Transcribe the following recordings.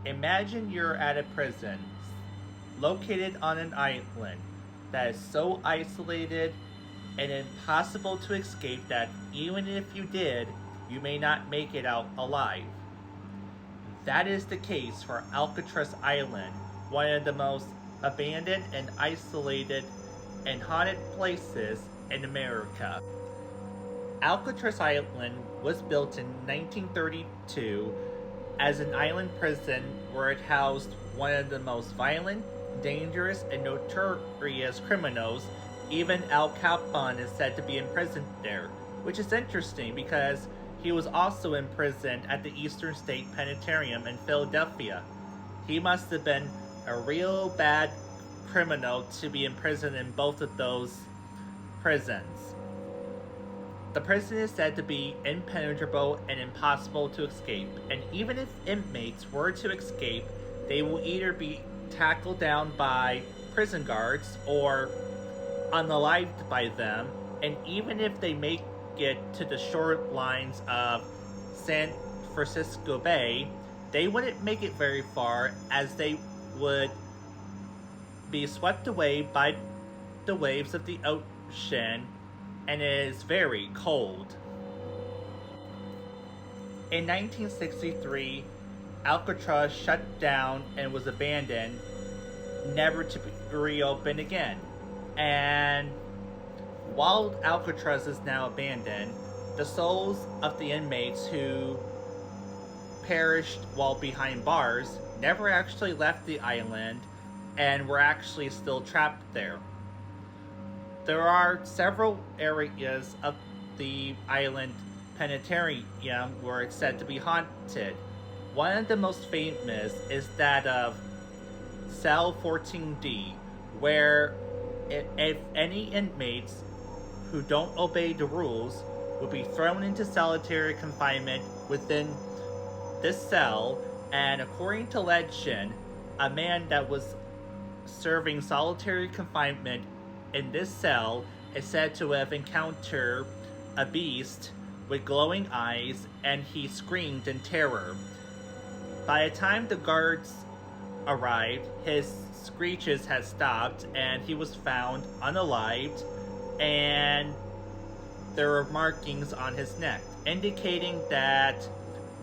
Imagine you're at a prison located on an island that is so isolated and impossible to escape that even if you did, you may not make it out alive. That is the case for Alcatraz Island, one of the most abandoned and isolated and haunted places in America. Alcatraz Island was built in 1932 as an island prison where it housed one of the most violent, dangerous, and notorious criminals. Even Al Capone is said to be imprisoned there, which is interesting because he was also imprisoned at the Eastern State Penitentiary in Philadelphia. He must have been a real bad criminal to be imprisoned in both of those prisons. The prison is said to be impenetrable and impossible to escape, and even if inmates were to escape, they will either be tackled down by prison guards or unalived by them, and even if they make it to the shorelines of San Francisco Bay, they wouldn't make it very far as they would be swept away by the waves of the ocean, and it is very cold. In 1963, Alcatraz shut down and was abandoned, never to be reopened again. And while Alcatraz is now abandoned, the souls of the inmates who perished while behind bars never actually left the island and were actually still trapped there. There are several areas of the island penitentiary where it's said to be haunted. One of the most famous is that of Cell 14D, where if any inmates who don't obey the rules will be thrown into solitary confinement within this cell, and according to legend, a man that was serving solitary confinement in this cell is said to have encountered a beast with glowing eyes, and he screamed in terror. By the time the guards arrived, his screeches had stopped and he was found unalived, and there were markings on his neck indicating that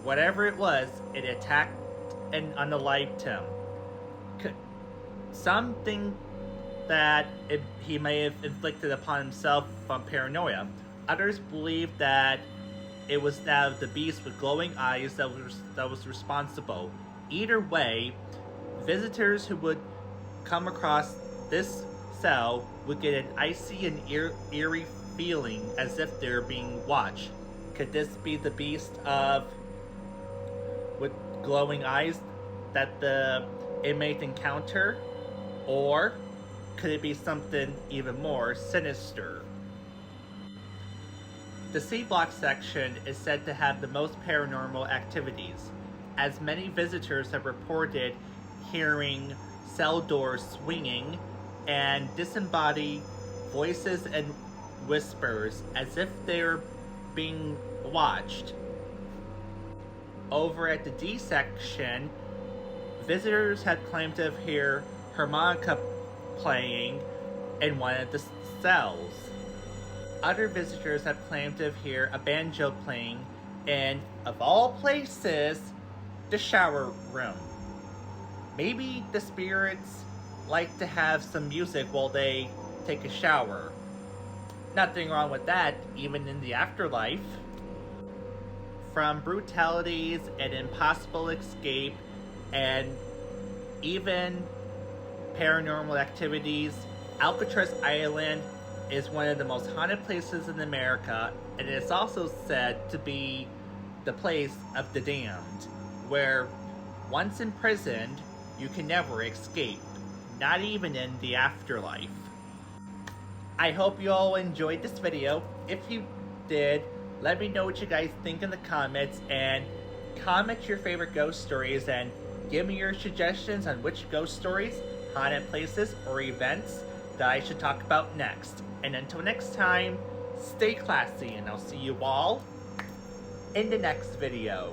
whatever it was, it attacked and unalived him. Something that he may have inflicted upon himself from paranoia. Others believe that it was that of the beast with glowing eyes that was responsible. Either way, visitors who would come across this cell would get an icy and eerie feeling as if they're being watched. Could this be the beast with glowing eyes that the inmate encounter? Or could it be something even more sinister? The C Block section is said to have the most paranormal activities, as many visitors have reported hearing cell doors swinging and disembodied voices and whispers as if they're being watched. Over at the D section, visitors had claimed to hear harmonica playing in one of the cells. Other visitors have claimed to hear a banjo playing in, of all places, the shower room. Maybe the spirits like to have some music while they take a shower. Nothing wrong with that, even in the afterlife. From brutalities and impossible escape and even paranormal activities, Alcatraz Island is one of the most haunted places in America, and it is also said to be the place of the damned, where once imprisoned, you can never escape, not even in the afterlife. I hope you all enjoyed this video. If you did, let me know what you guys think in the comments, and comment your favorite ghost stories and give me your suggestions on which ghost stories, haunted places, or events that I should talk about next. And until next time, stay classy, and I'll see you all in the next video.